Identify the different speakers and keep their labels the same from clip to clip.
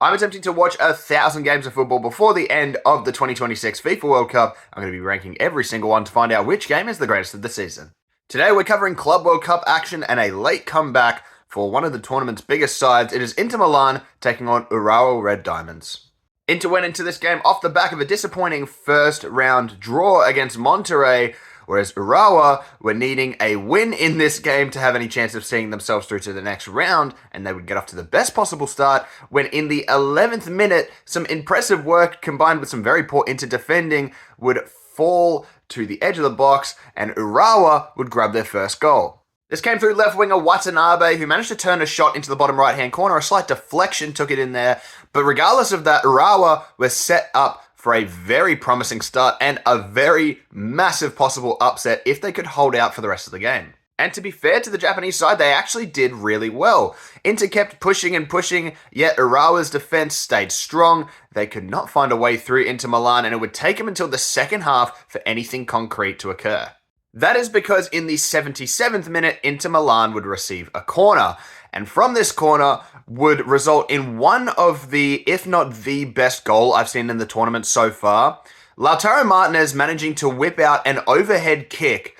Speaker 1: I'm attempting to watch 1,000 games of football before the end of the 2026 FIFA World Cup. I'm going to be ranking every single one to find out which game is the greatest of the season. Today we're covering Club World Cup action and a late comeback for one of the tournament's biggest sides. It is Inter Milan taking on Urawa Red Diamonds. Inter went into this game off the back of a disappointing first round draw against Monterrey, whereas Urawa were needing a win in this game to have any chance of seeing themselves through to the next round, and they would get off to the best possible start when in the 11th minute, some impressive work combined with some very poor Inter defending would fall to the edge of the box, and Urawa would grab their first goal. This came through left winger Watanabe, who managed to turn a shot into the bottom right-hand corner. A slight deflection took it in there, but regardless of that, Urawa were set up for a very promising start and a very massive possible upset if they could hold out for the rest of the game. And to be fair to the Japanese side, they actually did really well. Inter kept pushing and pushing, yet Urawa's defense stayed strong. They could not find a way through Inter Milan, and it would take them until the second half for anything concrete to occur. That is because in the 77th minute, Inter Milan would receive a corner, and from this corner would result in one of the, if not the best goal I've seen in the tournament so far. Lautaro Martinez managing to whip out an overhead kick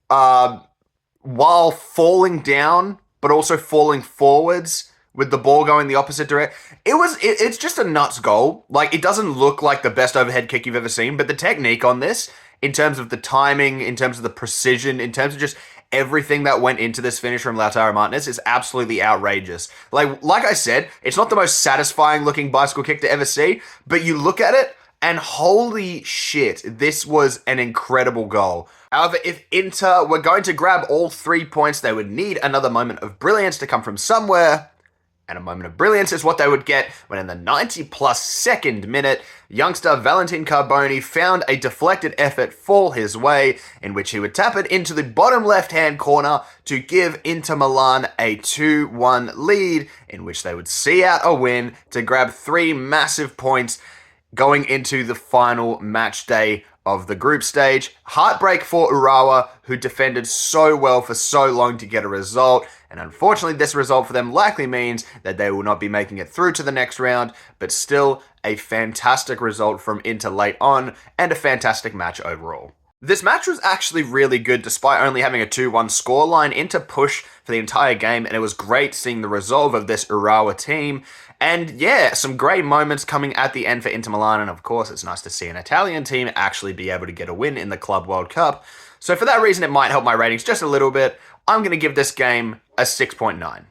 Speaker 1: while falling down, but also falling forwards with the ball going the opposite direction. It's just a nuts goal. Like, it doesn't look like the best overhead kick you've ever seen, but the technique on this, in terms of the timing, in terms of the precision, in terms of just everything that went into this finish from Lautaro Martinez is absolutely outrageous. Like I said, it's not the most satisfying looking bicycle kick to ever see, but you look at it and holy shit, this was an incredible goal. However, if Inter were going to grab all 3 points, they would need another moment of brilliance to come from somewhere. And a moment of brilliance is what they would get when in the 90-plus second minute, youngster Valentin Carboni found a deflected effort fall his way, in which he would tap it into the bottom left-hand corner to give Inter Milan a 2-1 lead, in which they would see out a win to grab 3 massive points going into the final match day of the group stage. Heartbreak for Urawa, who defended so well for so long to get a result, and unfortunately this result for them likely means that they will not be making it through to the next round, but still a fantastic result from Inter late on, and a fantastic match overall. This match was actually really good despite only having a 2-1 scoreline. Inter pushed for the entire game, and it was great seeing the resolve of this Urawa team. And yeah, some great moments coming at the end for Inter Milan, and of course it's nice to see an Italian team actually be able to get a win in the Club World Cup. So for that reason, it might help my ratings just a little bit. I'm going to give this game a 6.9.